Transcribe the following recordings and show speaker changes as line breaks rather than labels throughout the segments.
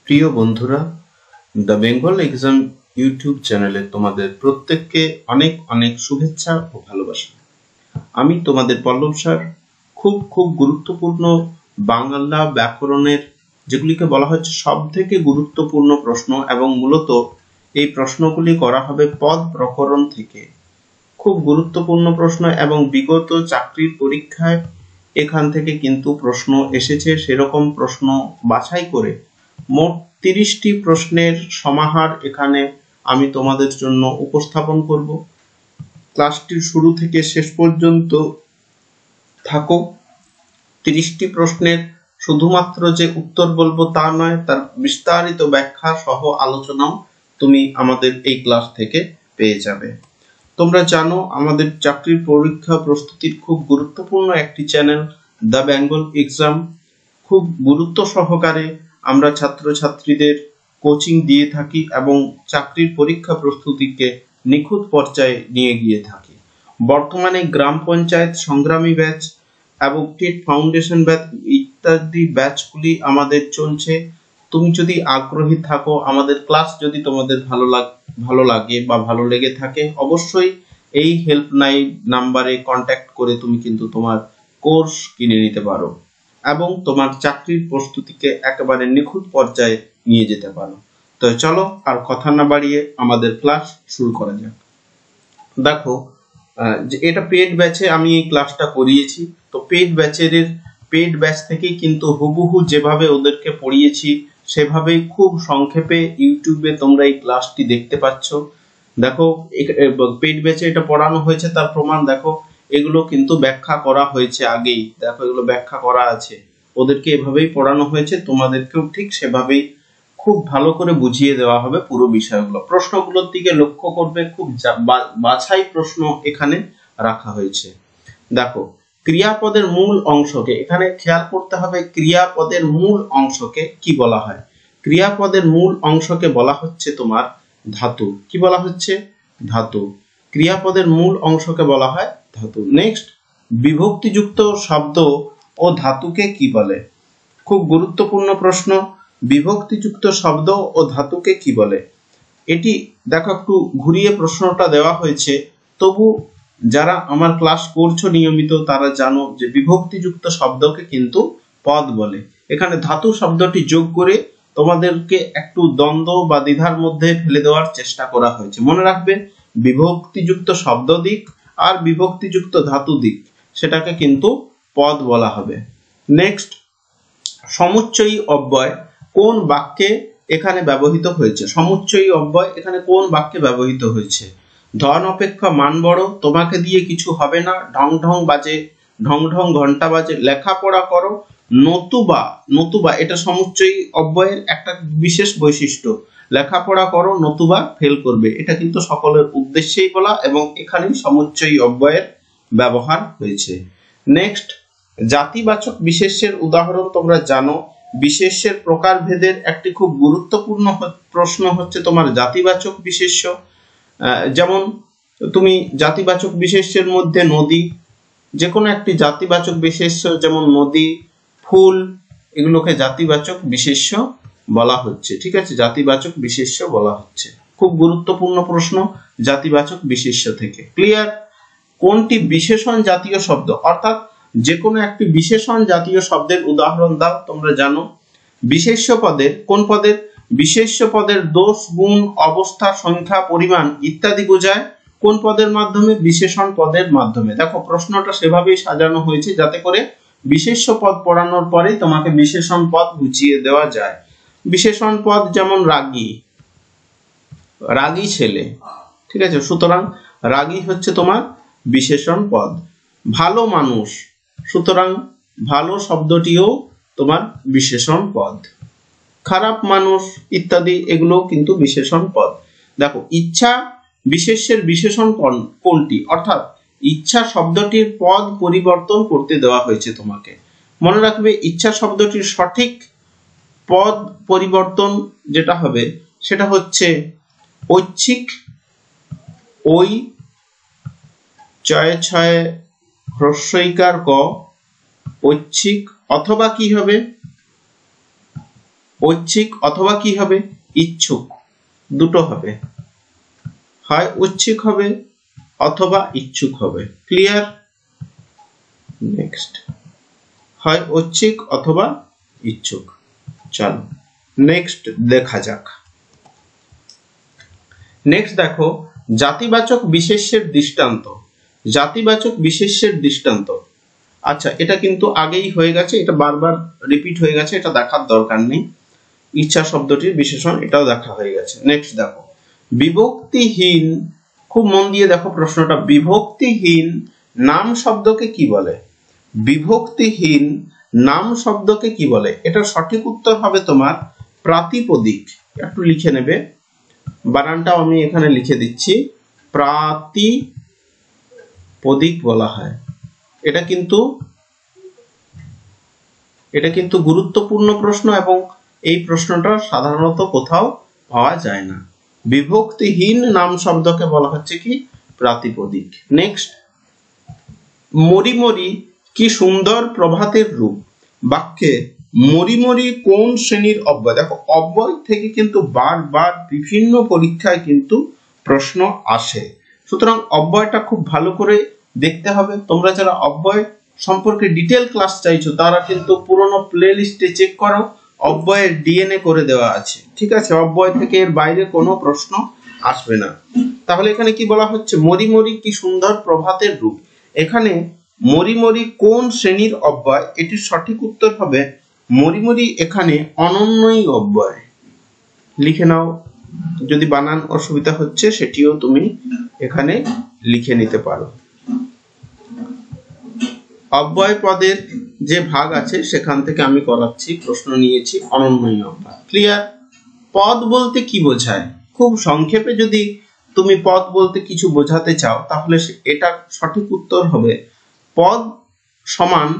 প্রিয় বন্ধুরা, the Bengal exam YouTube চ্যানেলে তোমাদের প্রত্যেককে অনেক অনেক শুভেচ্ছা ও ভালোবাসা। আমি তোমাদের পল্লব স্যার। খুব গুরুত্বপূর্ণ বাংলা ব্যাকরণের যেগুলিকে বলা হচ্ছে সব থেকে গুরুত্বপূর্ণ প্রশ্ন, এবং মূলত এই প্রশ্নগুলি করা হবে পদ প্রকরণ থেকে। খুব গুরুত্বপূর্ণ প্রশ্ন, এবং বিগত চাকরির পরীক্ষায় এখান থেকে কিন্তু প্রশ্ন এসেছে। সেরকম প্রশ্ন বাছাই করে মোট 30টি প্রশ্নের সমাহার এখানে আমি তোমাদের জন্য উপস্থাপন করব। ক্লাসটির শুরু থেকে শেষ পর্যন্ত থাকো। 30টি প্রশ্নের শুধুমাত্র যে উত্তর বলবো তা নয়, তার বিস্তারিত ব্যাখ্যা সহ আলোচনাও তুমি আমাদের এই ক্লাস থেকে পেয়ে যাবে। তোমরা জানো, আমাদের চাকরির পরীক্ষা প্রস্তুতির খুব গুরুত্বপূর্ণ একটি চ্যানেল দ্য বেঙ্গল এক্সাম। খুব গুরুত্ব সহকারে আমরা ছাত্রছাত্রীদের কোচিং দিয়ে থাকি এবং চাকরির পরীক্ষা প্রস্তুতিকে নিখুঁত পর্যায়ে নিয়ে গিয়ে থাকি। বর্তমানে গ্রাম পঞ্চায়েত সংগ্রামী ব্যাচ এবং টেট ফাউন্ডেশন ব্যাচ ইত্যাদি ব্যাচগুলি আমাদের চলছে। তুমি যদি আগ্রহী থাকো, আমাদের ক্লাস যদি তোমাদের ভালো লাগে বা ভালো লেগে থাকে, অবশ্যই এই হেল্পলাইন নাম্বারে কন্ট্যাক্ট করে তুমি কিন্তু তোমার কোর্স কিনে নিতে পারো এবং তোমার চাকরির প্রস্তুতিকে একেবারে নিখুঁত পর্যায়ে নিয়ে যেতে পারো। তো চলো আর কথা না বাড়িয়ে আমাদের ক্লাস শুরু করা যাক। দেখো, যে এটা পেড ব্যাচে আমি এই ক্লাসটা করিয়েছি। তো পেড ব্যাচ থেকে কিন্তু হুবহু যেভাবে ওদেরকে পড়িয়েছি সেভাবেই খুব সংক্ষেপে ইউটিউবে তোমরা এই ক্লাসটি দেখতে পাচ্ছ। দেখো, পেড ব্যাচে এটা পড়ানো হয়েছে, তার প্রমাণ দেখো। এগুলো কিন্তু ব্যাখ্যা করা হয়েছে আগেই। দেখো, এগুলো ব্যাখ্যা করা আছে। ওদেরকে এভাবেই পড়ানো হয়েছে, তোমাদেরকেও ঠিক সেভাবেই খুব ভালো করে বুঝিয়ে দেওয়া হবে পুরো বিষয়গুলো। প্রশ্নগুলোর দিকে লক্ষ্য করবে, খুব বাছাই প্রশ্ন এখানে রাখা হয়েছে। দেখো, ক্রিয়াপদের মূল অংশকে এখানে খেয়াল করতে হবে। ক্রিয়াপদের মূল অংশকে কি বলা হয়? ক্রিয়াপদের মূল অংশকে বলা হচ্ছে তোমার ধাতু। কি বলা হচ্ছে? ধাতু। ক্রিয়াপদের মূল অংশকে বলা হয় ধাতু। নেক্সট, বিভক্তিযুক্ত শব্দ ও ধাতুকে কি বলে? খুব গুরুত্বপূর্ণ প্রশ্ন। বিভক্তিযুক্ত শব্দ ও ধাতুকে কি বলে? এটি দেখো, একটু ঘুরিয়ে প্রশ্নটা দেওয়া হয়েছে, তবু যারা আমার ক্লাস করছো নিয়মিত তারা জানো যে বিভক্তিযুক্ত শব্দকে কিন্তু পদ বলে। এখানে ধাতু শব্দটি যোগ করে তোমাদেরকে একটু দ্বন্দ্ব বা দ্বিধার মধ্যে ফেলে দেওয়ার চেষ্টা করা হয়েছে। মনে রাখবে, বিভক্তিযুক্ত শব্দ দিক আর বিভক্তিযুক্ত ধাতু দিক, সেটাকে কিন্তু পদ বলা হবে। নেক্সট, সমুচ্চয়ী অব্যয় কোন বাক্যে এখানে ব্যবহৃত হয়েছে? সমুচ্চয়ী অব্যয় এখানে কোন বাক্যে ব্যবহৃত হয়েছে? ধন অপেক্ষা মান বড়, তোমাকে দিয়ে কিছু হবে না, ঢং ঢং বাজে, ঢং ঢং ঘন্টা বাজে, লেখাপড়া করো, নতুবা। নতুবা এটা সমুচ্চয়ী অব্যয়ের একটা বিশেষ বৈশিষ্ট্য। লেখাপড়া করো নতুবা ফেল করবে, এটা কিন্তু সকলের উদ্দেশ্যেই বলা, এবং এখানেই সমুচ্চয়ী অব্যয়ের ব্যবহার হয়েছে। নেক্সট, জাতিবাচক বিশেষ্যের উদাহরণ তোমরা জানো। বিশেষ্যের প্রকারভেদের একটি খুব গুরুত্বপূর্ণ প্রশ্ন হচ্ছে তোমার জাতিবাচক বিশেষ্য। যেমন তুমি জাতিবাচক বিশেষ্যের মধ্যে নদী, যে কোনো একটি জাতিবাচক বিশেষ্য, যেমন নদী, ফুল, এগুলোকে জাতিবাচক বিশেষ্য বলা হচ্ছে। ঠিক আছে, জাতিবাচক বিশেষ্য বলা হচ্ছে। খুব গুরুত্বপূর্ণ প্রশ্ন জাতিবাচক বিশেষ্য থেকে। ক্লিয়ার? কোনটি বিশেষণ জাতীয় শব্দ? অর্থাৎ যে কোনো একটি বিশেষণ জাতীয় শব্দের উদাহরণ দাও। তোমরা জানো, বিশেষ্য পদের কোন পদের? বিশেষ্য পদের দোষ, গুণ, অবস্থা, সংখ্যা, পরিমাণ ইত্যাদি বোঝায় কোন পদের মাধ্যমে? বিশেষণ পদের মাধ্যমে। দেখো, প্রশ্নটা সেভাবেই সাজানো হয়েছে যাতে করে বিশেষ্য পদ পড়ানোর পরে তোমাকে বিশেষণ পদ বুঝিয়ে দেওয়া যায়। বিশেষণ পদ যেমন রাগী, রাগী ছেলে। ঠিক আছে, সুতরাং রাগী হচ্ছে তোমার বিশেষণ পদ। ভালো মানুষ, সুতরাং ভালো শব্দটিও তোমার বিশেষণ পদ। খারাপ মানুষ ইত্যাদি, এগুলো কিন্তু বিশেষণ পদ। দেখো, ইচ্ছা বিশেষ্যের বিশেষণ কোনটি? অর্থাৎ ইচ্ছা শব্দটির পদ পরিবর্তন করতে দেওয়া হয়েছে তোমাকে। মনে রাখবে, ইচ্ছা শব্দটির সঠিক পদ পরিবর্তন যেটা হবে সেটা হচ্ছে ঐচ্ছিক। ওই চয়ে ছয়ে হ্রস্বইকার ক, ঐচ্ছিক। অথবা কি হবে? ঐচ্ছিক অথবা কি হবে, ইচ্ছুক, দুটো হবে, হয় ঐচ্ছিক হবে অথবা ইচ্ছুক হবে। ক্লিয়ার? নেক্সট, হয় ঐচ্ছিক অথবা ইচ্ছুক। চলো নেক্সট দেখা যাক। নেক্সট দেখো, জাতিবাচক বিশেষ্যের দৃষ্টান্ত। জাতিবাচক বিশেষ্যের দৃষ্টান্ত, আচ্ছা এটা কিন্তু আগেই হয়ে গেছে, এটা বারবার রিপিট হয়ে গেছে, এটা দেখার দরকার নেই। ইচ্ছা শব্দটির বিশেষণ, এটাও দেখা হয়ে গেছে। নেক্সট দেখো, বিভক্তিহীন, খুব মন দিয়ে দেখো প্রশ্নটা, বিভক্তিহীন নাম শব্দকে কি বলে? বিভক্তিহীন নাম শব্দকে কি বলে? এটা সঠিক উত্তর হবে তোমার প্রাতিপদিক। একটু লিখে নেবে, বানানটাও আমি এখানে লিখে দিচ্ছি, প্রাতিপদিক বলা হয়। এটা কিন্তু গুরুত্বপূর্ণ প্রশ্ন এবং এই প্রশ্নটা সাধারণত কোথাও পাওয়া যায় না। বিভক্তিহীন নাম শব্দকে বলা হচ্ছে কি? প্রাতিপদিক। নেক্সট, মরিমরি কি সুন্দর প্রভাতের রূপ। বাক্যে মরিমরি কোন শ্রেণীর অব্যয়? দেখো অব্যয় থেকে কিন্তু বারবার বিভিন্ন পরীক্ষায় কিন্তু প্রশ্ন আসে, সুতরাং অব্যয়টা খুব ভালো করে দেখতে হবে। তোমরা যারা অব্যয় সম্পর্কে ডিটেল ক্লাস চাইছো তারা কিন্তু পুরনো প্লে লিস্টে চেক করো, অব্যয়ের ডিএনএ করে দেওয়া আছে, ঠিক আছে? অব্যয় থেকে এর বাইরে কোনো প্রশ্ন আসবে না। তাহলে এখানে কি বলা হচ্ছে? মরিমরি কি সুন্দর প্রভাতের রূপ। এখানে মরিমরি কোন শ্রেণীর অব্যয়? এটির সঠিক উত্তর হবে মরিমরি এখানে অনন্যই অব্যয়। লিখে নাও, যদি বানান অসুবিধা হচ্ছে সেটিও তুমি এখানে লিখে নিতে পারো। অব্যয় পদের যে ভাগ আছে সেখান থেকে আমি করাচ্ছি, প্রশ্ন নিয়েছি অনন্যই অব্যয়। ক্লিয়ার? পদ বলতে কি বোঝায়? খুব সংক্ষেপে যদি তুমি পদ বলতে কিছু বোঝাতে চাও তাহলে এটা সঠিক উত্তর হবে পদ সমান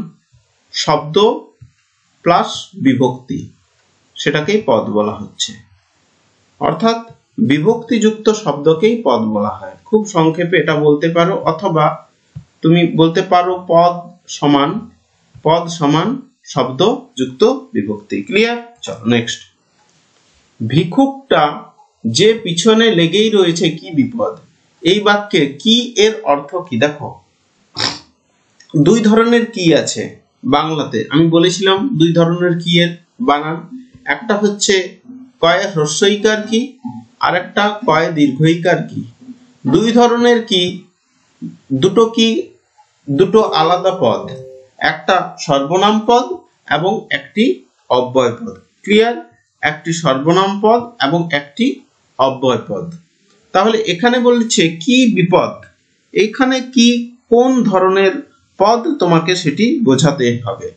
শব্দ প্লাস বিভক্তি, সেটাকেই পদ বলা হচ্ছে। অর্থাৎ বিভক্তিযুক্ত শব্দকেই পদ বলা হয়। খুব সংক্ষেপে এটা বলতে পারো, অথবা তুমি বলতে পারো পদ সমান শব্দ যুক্ত বিভক্তি। ক্লিয়ার? চলো নেক্সট, ভিক্ষুকটা যে পিছনে লেগেই রয়েছে কি বিপদ। এই বাক্যে কি এর অর্থ কি? দেখো দুই ধরনের কি আছে বাংলাতে, আমি বলেছিলাম দুই ধরনের কি এর বানান, একটা হচ্ছে কয়ে হ্রস্বইকার কি, আর একটা কয়ে দীর্ঘইকার কি। দুই ধরনের কি, দুটো আলাদা পদ, একটা সর্বনাম পদ এবং একটি অব্যয় পদ। ক্লিয়ার? একটি সর্বনাম পদ এবং একটি অব্যয় পদ। তাহলে এখানে বলছে কি বিপদ, এখানে কি কোন ধরনের পদ তোমাকে সেটি বোঝাতে হবে।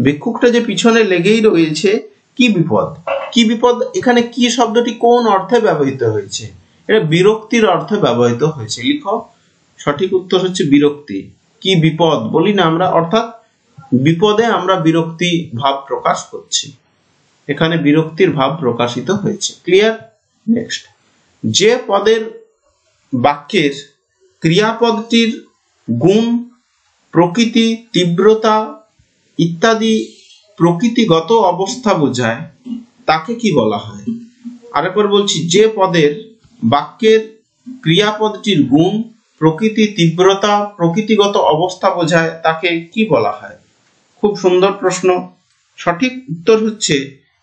ভিক্ষুকটা যে পিছনে লেগেই রয়েছে কি বিপদ, কি বিপদ, এখানে কি শব্দটি কোন অর্থে ব্যবহৃত হয়েছে? এটা বিরক্তির অর্থে ব্যবহৃত হয়েছে। লিখো, সঠিক উত্তর হচ্ছে বিরক্তি। কি বিপদ বলি না আমরা, অর্থাৎ বিপদে আমরা বিরক্তি ভাব প্রকাশ করছি, এখানে বিরক্তির ভাব প্রকাশিত হয়েছে। ক্লিয়ার? নেক্সট, যে পদের বাক্যের ক্রিয়াপদটির গুণ, প্রকৃতি, তীব্রতা ইত্যাদি প্রকৃতিগত অবস্থা বোঝায় তাকে কি বলা হয়? আরেকবার বলছি, যে পদের বাক্যের ক্রিয়াপদটির গুণ, প্রকৃতি, তীব্রতা প্রকৃতিগত অবস্থা বোঝায় তাকে কি বলা হয়? খুব সুন্দর প্রশ্ন। সঠিক উত্তর হচ্ছে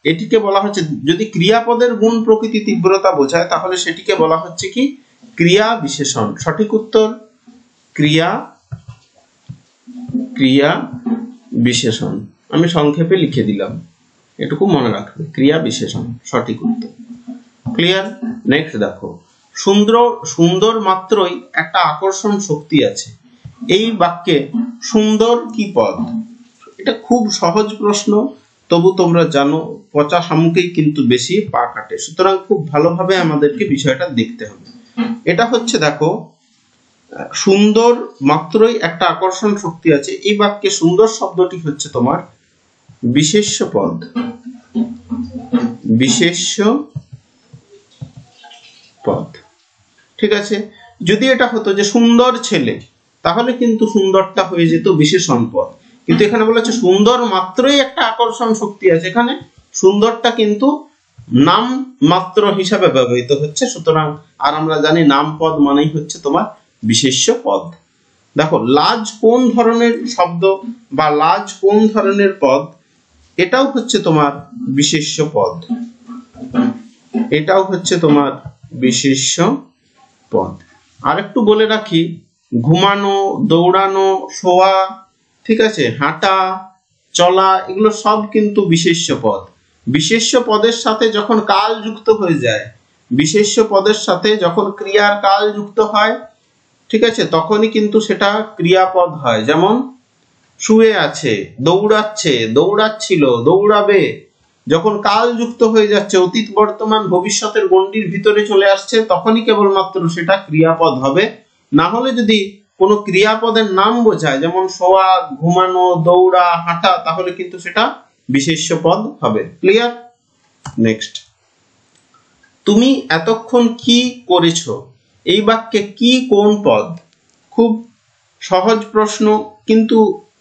এটিকে বলা হচ্ছে, যদি ক্রিয়াপদের গুণ, প্রকৃতি, তীব্রতা বোঝায় তাহলে সেটিকে বলা হচ্ছে কি? ক্রিয়া বিশেষণ। সঠিক উত্তর ক্রিয়া বিশেষণ। আমি সংক্ষেপে লিখে দিলাম, এটুকু মনে রাখবে, ক্রিয়া বিশেষণ সঠিক উত্তর। ক্লিয়ার? নেক্সট দেখো, সুন্দর মাত্রই একটা আকর্ষণ শক্তি আছে। এই বাক্যে সুন্দর কি পদ? এটা খুব সহজ প্রশ্ন, তবু তোমরা জানো পচা শামুকেই কিন্তু বেশি পা কাটে, সুতরাং খুব ভালোভাবে আমাদেরকে বিষয়টা দেখতে হবে। এটা হচ্ছে দেখো, সুন্দর মাত্রই একটা আকর্ষণ শক্তি আছে, এই বাক্যে সুন্দর শব্দটি হচ্ছে তোমার বিশেষ্য পদ। বিশেষ্য পদ, ঠিক আছে? যদি এটা হতো যে সুন্দর ছেলে, তাহলে কিন্তু সুন্দরটা হয়ে যেত বিশেষণ পদ, কিন্তু এখানে বলা হচ্ছে সুন্দর মাত্রই একটা আকর্ষণ শক্তি আছে, এখানে সুন্দরটা কিন্তু নাম মাত্র হিসাবে ব্যবহৃত হচ্ছে, সুতরাং আর আমরা জানি নাম পদ মানেই হচ্ছে তোমার বিশেষ্য পদ। দেখো লাজ কোন ধরনের শব্দ বা লাজ কোন ধরনের পদ, এটাও হচ্ছে তোমার বিশেষ্য পদ, এটাও হচ্ছে তোমার বিশেষ্য পদ। আরেকটু বলে রাখি, ঘুমানো, দৌড়ানো, শোয়া, ঠিক আছে, হাঁটা, চলা, এগুলো সব কিন্তু বিশেষ্য পদ। বিশেষ্য পদের সাথে যখন কাল যুক্ত হয়ে যায়, বিশেষ্য পদের সাথে যখন ক্রিয়ার কাল যুক্ত হয়, ঠিক আছে, তখনই কিন্তু সেটা ক্রিয়াপদ হয়। যেমন শুয়ে আছে, দৌড়াচ্ছে, দৌড়াচ্ছিল, দৌড়াবে, যখন কাল যুক্ত হয়ে যাচ্ছে, অতীত বর্তমান ভবিষ্যতের গণ্ডির ভিতরে চলে আসছে, তখনই কেবলমাত্র সেটা ক্রিয়াপদ হবে। না হলে যদি কোনো ক্রিয়াপদের নাম বোঝায়, যেমন শোয়া, ঘুমানো, দৌড়া, হাঁটা, তাহলে কিন্তু সেটা বিশেষ্য পদ হবে। ক্লিয়ার? নেক্সট, তুমি এতক্ষণ কি করেছো, এই বাক্যে কি কোন পদ? খুব সহজ প্রশ্ন, কিন্তু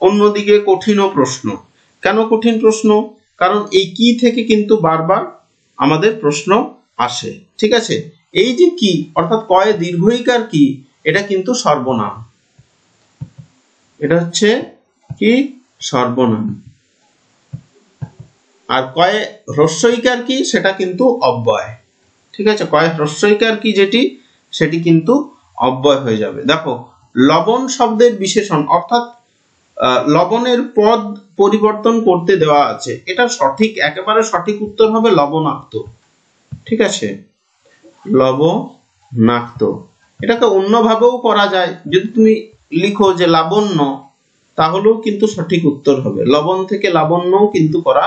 অন্যদিকে কঠিনও প্রশ্ন। কেন কঠিন প্রশ্ন? কারণ এই কি থেকে কিন্তু বারবার আমাদের প্রশ্ন আসে। ঠিক আছে, এই যে কি অর্থাৎ কয়ে দীর্ঘইকার কি, এটা কিন্তু সর্বনাম, এটা হচ্ছে কি সর্বনাম। আর কয়ে হ্রস্বইকার কি, সেটা কিন্তু অব্যয়। ঠিক আছে, কয়ে হ্রস্বইকার কি যেটি, সেটি কিন্তু অব্যয় হয়ে যাবে। দেখো লবণ শব্দের বিশেষণ, অর্থাৎ লবণের পদ পরিবর্তন করতে দেওয়া আছে, এটা সঠিক, একেবারে সঠিক উত্তর হবে লবণাক্ত। ঠিক আছে, লবণাক্ত। এটাকে অন্যভাবেও করা যায়, যদি তুমি লিখো যে লাবণ্য, তাহলেও কিন্তু সঠিক উত্তর হবে। লবণ থেকে লাবণ্যও কিন্তু করা,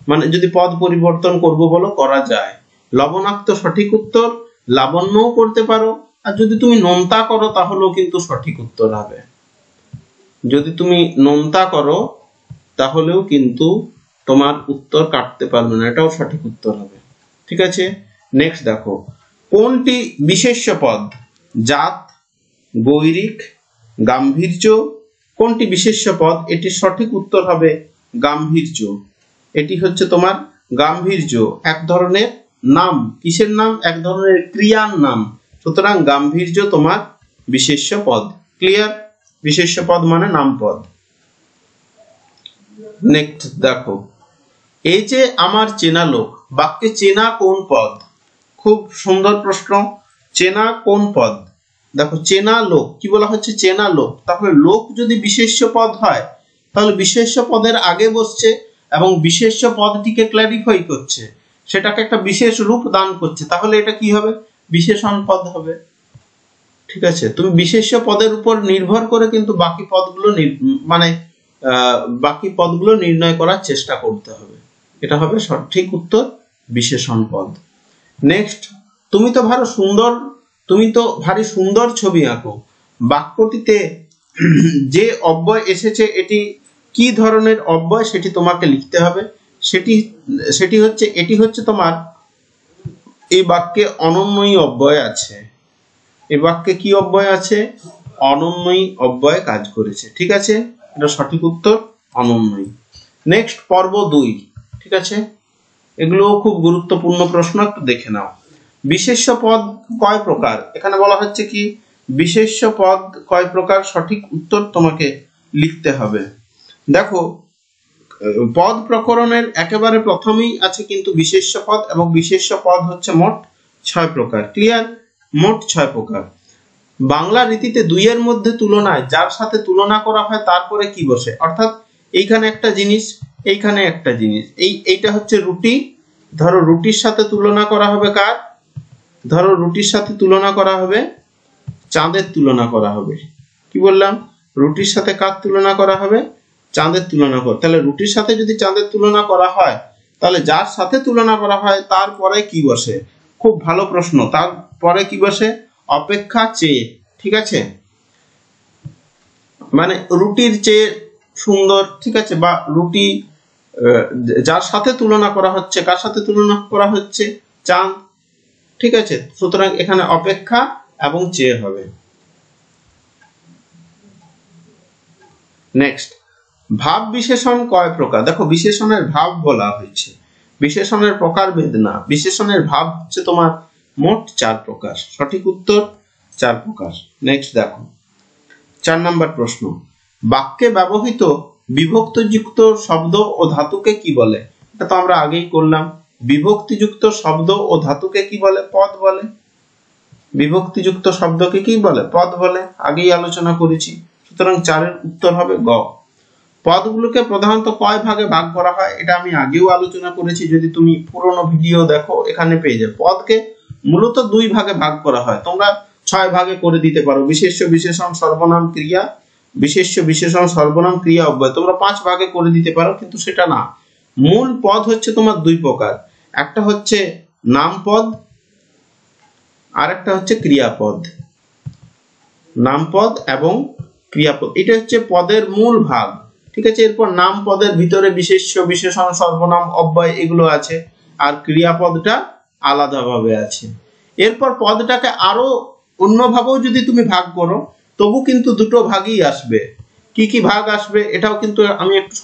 মানে যদি পদ পরিবর্তন করব বলো, করা যায়। লবণাক্ত সঠিক উত্তর, লাবণ্যও করতে পারো, আর যদি তুমি নোনতা করো তাহলেও কিন্তু সঠিক উত্তর হবে। যদি তুমি নোনতা করো তাহলেও কিন্তু তোমার উত্তর কাটতে পারবে না, এটাও সঠিক উত্তর হবে। ঠিক আছে, নেক্সট দেখো, কোনটি বিশেষ্য পদ? জাত, গৈরিক, গাম্ভীর্য, কোনটি বিশেষ্য পদ? এটি সঠিক উত্তর হবে গাম্ভীর্য। এটি হচ্ছে তোমার গাম্ভীর্য, এক ধরনের নাম। কিসের নাম? এক ধরনের ক্রিয়ার নাম, সুতরাং গাম্ভীর্য তোমার বিশেষ্য পদ। ক্লিয়ার? বিশেষ্য পদ মানে নাম পদ। নেক্সট দেখো, এই যে আমার চেনা লোক, বাক্যে চেনা কোন পদ? খুব সুন্দর প্রশ্ন, চেনা কোন পদ? দেখো চেনা লোক, কি বলা হচ্ছে? চেনা লোক। তাহলে লোক যদি বিশেষ্য পদ হয়, তাহলে বিশেষ্য পদের আগে বসছে এবং বিশেষ্য পদটিকে ক্ল্যারিফাই করছে, সেটাকে একটা বিশেষ রূপ দান করছে, তাহলে এটা কি হবে? বিশেষণ পদ হবে। ঠিক আছে, তুমি বিশেষ্য পদের উপর নির্ভর করে কিন্তু বাকি পদগুলো বাকি পদগুলো নির্ণয় করার চেষ্টা করতে হবে। এটা হবে সঠিক উত্তর, বিশেষণ পদ। নেক্সট, তুমি তো ভারী সুন্দর ছবি আঁকো, বাক্যটিতে যে অব্যয় এসেছে এটি কি ধরনের অব্যয় সেটি তোমাকে লিখতে হবে। এটি হচ্ছে তোমার, এই বাক্যে অনন্যই অব্যয় আছে। এই বাক্যে কি অব্যয় আছে? অনন্যই অব্যয় কাজ করেছে। ঠিক আছে, এটা সঠিক উত্তর, অনন্যই। নেক্সট, পর্ব 2। ঠিক আছে, এগুলো খুব গুরুত্বপূর্ণ প্রশ্ন, একটু দেখে নাও। বিশেষ্য পদ কয় প্রকার? এখানে বলা হচ্ছে কি বিশেষ্য পদ কয় প্রকার, সঠিক উত্তর তোমাকে লিখতে হবে। দেখো পদ প্রকরণের একেবারে প্রথমেই আছে কিন্তু বিশেষ্য পদ, এবং বিশেষ্য পদ হচ্ছে মোট 6 প্রকার। ক্লিয়ার? মোট 6 প্রকার। বাংলা রীতিতে দুইয়ের মধ্যে তুলনায় যার সাথে তুলনা করা হয় তারপরে কি বসে, অর্থাৎ এইখানে একটা জিনিস, এইখানে একটা জিনিস, এইটা হচ্ছে রুটি। ধরো রুটির সাথে তুলনা করা হবে কার? ধরো রুটির সাথে তুলনা করা হবে চাঁদের, তুলনা করা হবে। কি বললাম? রুটির সাথে কার তুলনা করা হবে? চাঁদের তুলনা করা। তাহলে রুটির সাথে যদি চাঁদের তুলনা করা হয়, তাহলে যার সাথে তুলনা করা হয় তারপরে কি বসে? খুব ভালো প্রশ্ন, তারপরে কি বসে? অপেক্ষা, চেয়ে। ঠিক আছে, মানে রুটির চেয়ে সুন্দর, ঠিক আছে, বা রুটি যার সাথে তুলনা করা হচ্ছে, কার সাথে তুলনা করা হচ্ছে? চাঁদ। ঠিক আছে, সুতরাং এখানে অপেক্ষা এবং চেয়ে হবে। নেক্সট, ভাব বিশেষণ কয় প্রকার? দেখো বিশেষণের ভাব বলা হয়েছে, বিশেষণের প্রকারভেদ না, বিশেষণের ভাব হচ্ছে তোমার মোট 4 প্রকার। সঠিক উত্তর 4 প্রকার। নেক্সট দেখো 4 নম্বর প্রশ্ন, বাক্যে ব্যবহৃত বিভক্তিযুক্ত শব্দ ও ধাতুকে কি বলে? এটা তো আমরা আগেই করলাম। বিভক্তিযুক্ত শব্দ ও ধাতুকে কি বলে? পদ বলে। বিভক্তিযুক্ত শব্দকে কি বলে? পদ বলে, আগেই আলোচনা করেছি। সুতরাং 4 এর উত্তর হবে গ। পদগুলোকে প্রধানত কয় ভাগে ভাগ করা হয়? এটা আমি আগেও আলোচনা করেছি, যদি তুমি পুরনো ভিডিও দেখো এখানে পেয়ে যাবে। পদকে মূলত 2 ভাগে ভাগ করা হয়, তোমরা 6 ভাগে করে দিতে পারো। বিশেষ্য, বিশেষণ, সর্বনাম, ক্রিয়া, বিশেষ্য, বিশেষণ, সর্বনাম, ক্রিয়া, অব্যয়, তোমরা 5 ভাগে করে দিতে পারো, কিন্তু সেটা না। মূল পদ হচ্ছে তোমার 2 প্রকার, একটা হচ্ছে নামপদ আর একটা হচ্ছে ক্রিয়াপদ। নামপদ এবং ক্রিয়াপদ, এটা হচ্ছে পদের মূল ভাগ। ঠিক আছে, এরপর নাম পদের ভিতরে বিশেষ্য, বিশেষণ, সর্বনাম, অব্যয় এগুলো আছে, আর ক্রিয়াপদটা আলাদাভাবে আছে। এরপর পদটাকে আরো অন্যভাবেও যদি তুমি ভাগ করো তবু কিন্তু 2টো ভাগই আসবে। কি কি ভাগ আসবে এটাও কিন্তু আমি একটু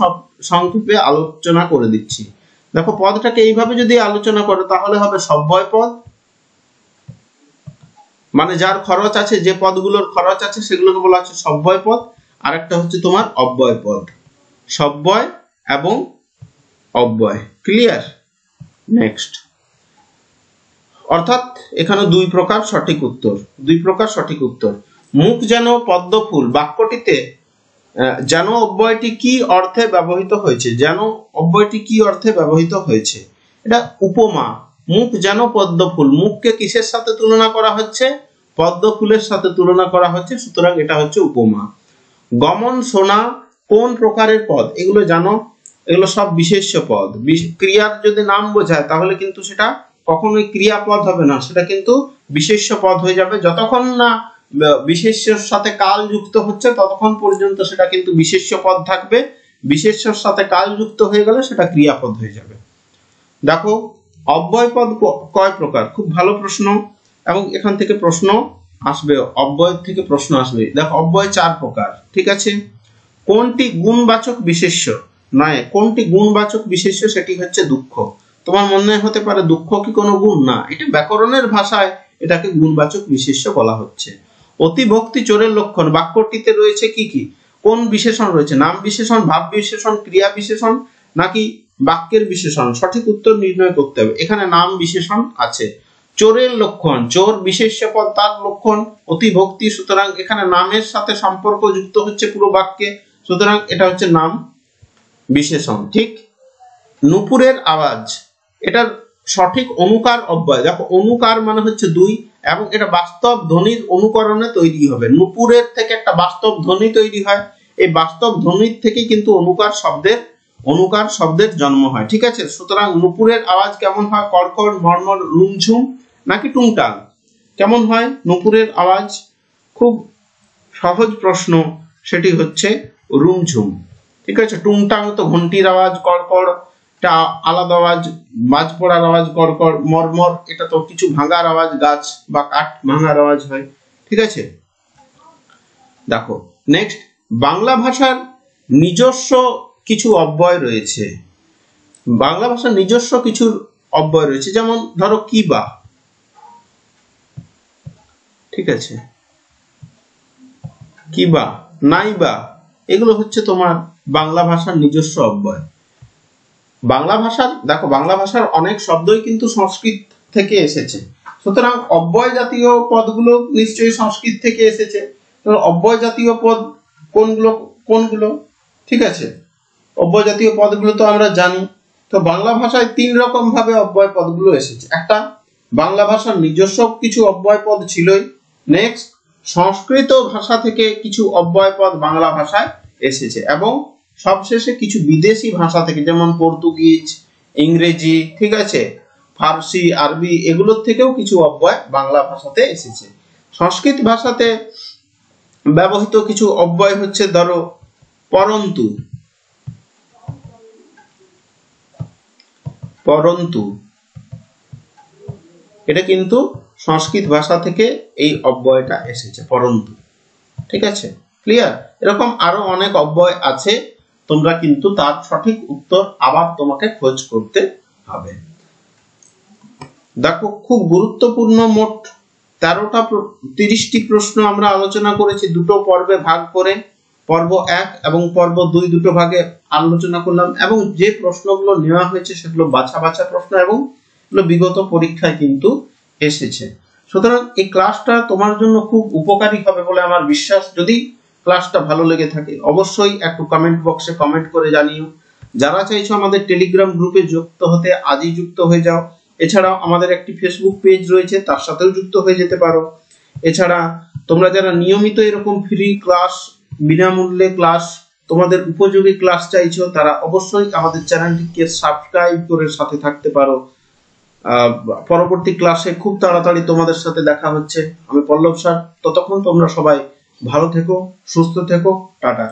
সংক্ষেপে আলোচনা করে দিচ্ছি। দেখো, পদটাকে এইভাবে যদি আলোচনা করো তাহলে হবে সব্যয় পদ, মানে যার খরচ আছে, যে পদগুলোর খরচ আছে সেগুলোকে বলা হচ্ছে সব্যয় পদ। আর একটা হচ্ছে তোমার অব্যয় পদ, সব্যয় এবং অব্যয়। ক্লিয়ার? নেক্সট, অর্থাৎ এখানে 2 প্রকার সঠিক উত্তর, 2 প্রকার সঠিক উত্তর। মুখ যেন পদ্ম ফুল, বাক্যটিতে যেন অব্যয়টি কি অর্থে ব্যবহৃত হয়েছে? যেন অব্যয়টি কি অর্থে ব্যবহৃত হয়েছে? এটা উপমা। মুখ যেন পদ্ম ফুল, মুখকে কিসের সাথে তুলনা করা হচ্ছে? পদ্ম ফুলের সাথে তুলনা করা হচ্ছে, সুতরাং এটা হচ্ছে উপমা। গমন, শোনা কোন প্রকারের পদ? এগুলো জানো, এগুলো সব বিশেষ্য পদ। ক্রিয়ার যদি নাম বোঝায় তাহলে কিন্তু সেটা কখনোই ক্রিয়াপদ হবে না, সেটা কিন্তু বিশেষ্য পদ হয়ে যাবে। যতক্ষণ না বিশেষ্যের সাথে কাল যুক্ত হচ্ছে ততক্ষণ পর্যন্ত সেটা কিন্তু বিশেষ্য পদ থাকবে। বিশেষ্যের সাথে কাল যুক্ত হয়ে গেলে সেটা ক্রিয়াপদ হয়ে যাবে। দেখো, অব্যয় পদ কয় প্রকার? খুব ভালো প্রশ্ন, এবং এখান থেকে প্রশ্ন আসবে, অব্যয় থেকে প্রশ্ন আসবে। দেখো, অব্যয় 4 প্রকার। ঠিক আছে, কোনটি গুণবাচক বিশেষ্য নয়? কোনটি গুণবাচক বিশেষ্য? সেটি হচ্ছে দুঃখ। তোমার মনে হতে পারে দুঃখ কি কোনো গুণ? না, এটা ব্যাকরণের ভাষায় এটাকে গুণবাচক বিশেষ্য বলা হচ্ছে। অতিভক্তি চোরের লক্ষণ, বাক্যটিতে রয়েছে কি কি? কোন বিশেষণ রয়েছে? নাম বিশেষণ, ভাব বিশেষণ, ক্রিয়া বিশেষণ, নাকি বাক্যের বিশেষণ? সঠিক উত্তর নির্ণয় করতে হবে। এখানে নাম বিশেষণ আছে। চোরের লক্ষণ, চোর বিশেষ্য পদ, তার লক্ষণ অতিভক্তি, সুতরাং এখানে নামের সাথে সম্পর্ক যুক্ত হচ্ছে পুরো বাক্যে, সুতরাং এটা হচ্ছে নাম বিশেষণ। ঠিক। নুপুরের আওয়াজ, এটার সঠিক অনুকার অব্যয়। দেখো, অনুকার মানে হচ্ছে 2, এবং এটা বাস্তব ধ্বনির অনুকরণে তৈরি হবে। নুপুরের থেকে একটা বাস্তব ধ্বনি তৈরি হয়, এই বাস্তব ধ্বনির থেকে কিন্তু অনুকার শব্দের জন্ম হয়। ঠিক আছে, সুতরাং নুপুরের আওয়াজ কেমন হয়? কড়কড়, মর্মর, রুমঝুম, নাকি টুংটাং? কেমন হয় নুপুরের আওয়াজ? খুব সহজ প্রশ্ন, সেটি হচ্ছে রুমঝুম। ঠিক আছে, টুংটাং তো ঘন্টির আওয়াজ, কড়কড় এটা আলাদা আওয়াজ, বাজ পড়ার আওয়াজ, কড়কড়। মর্মর এটা তো কিছু ভাঙার আওয়াজ, গাছ বা কাঠ ভাঙার আওয়াজ হয়। ঠিক আছে, দেখো নেক্সট, বাংলা ভাষার নিজস্ব কিছু অব্যয় রয়েছে। বাংলা ভাষার নিজস্ব কিছু অব্যয় রয়েছে, যেমন ধরো কি বা। ঠিক আছে, কি বা, নাই বা, এগুলো হচ্ছে তোমার বাংলা ভাষার নিজস্ব অব্যয়। বাংলা ভাষার, দেখো, বাংলা ভাষার অনেক শব্দই কিন্তু সংস্কৃত থেকে এসেছে, সুতরাং অব্যয় জাতীয় পদগুলো নিশ্চয়ই সংস্কৃত থেকে এসেছে। অব্যয় জাতীয় পদ কোনগুলো? ঠিক আছে, অব্যয় জাতীয় পদগুলো তো আমরা জানি। তো বাংলা ভাষায় 3 রকম ভাবে অব্যয় পদগুলো এসেছে। একটা, বাংলা ভাষার নিজস্ব কিছু অব্যয় পদ ছিলই। নেক্সট, সংস্কৃত ভাষা থেকে কিছু অব্যয় পদ বাংলা ভাষায় এসেছে, এবং সবশেষে কিছু বিদেশি ভাষা থেকে, যেমন পর্তুগিজ, ইংরেজি, ঠিক আছে, ফার্সি, আরবি, এগুলোর থেকেও কিছু অব্যয় বাংলা ভাষাতে এসেছে। সংস্কৃত ভাষাতে ব্যবহৃত কিছু অব্যয় হচ্ছে, ধরো পরন্তু, এটা কিন্তু সংস্কৃত ভাষা থেকে এই অব্যয়টা এসেছে, পরন্তু। ঠিক আছে, ক্লিয়ার? এরকম আরো অনেক অব্যয় আছে, তোমরা কিন্তু তার সঠিক উত্তর আবার তোমাকে খোঁজ করতে হবে। দেখো, খুব গুরুত্বপূর্ণ মোট 30টি প্রশ্ন আমরা আলোচনা করেছি দুটো পর্বে ভাগ করে। পর্ব 1 এবং পর্ব 2 দুটো ভাগে আলোচনা করলাম, এবং যে প্রশ্নগুলো নেওয়া হয়েছে সেগুলো বাছা বাছা প্রশ্ন এবং এগুলো বিগত পরীক্ষায় কিন্তু এসেছে। সুতরাং এই ক্লাসটা তোমার জন্য খুব উপকারী হবে বলে আমার বিশ্বাস। যদি ক্লাসটা ভালো লেগে থাকে অবশ্যই একটু কমেন্ট বক্সে কমেন্ট করে জানিও। যারা চাইছো আমাদের টেলিগ্রাম গ্রুপে যুক্ত হতে, আজই যুক্ত হয়ে যাও। এছাড়াও আমাদের একটি ফেসবুক পেজ রয়েছে, তার সাথেও যুক্ত হয়ে যেতে পারো। এছাড়া তোমরা যারা নিয়মিত এরকম ফ্রি ক্লাস, বিনামূল্যে ক্লাস, তোমাদের উপযোগী ক্লাস চাইছো, তারা অবশ্যই আমাদের চ্যানেলটিকে সাবস্ক্রাইব করে সাথে থাকতে পারো। পরবর্তী ক্লাসে খুব তাড়াতাড়ি তোমাদের সাথে দেখা হচ্ছে। আমি পল্লব স্যার। ততক্ষণ তোমরা সবাই ভালো থেকো, সুস্থ থেকো। টাটা।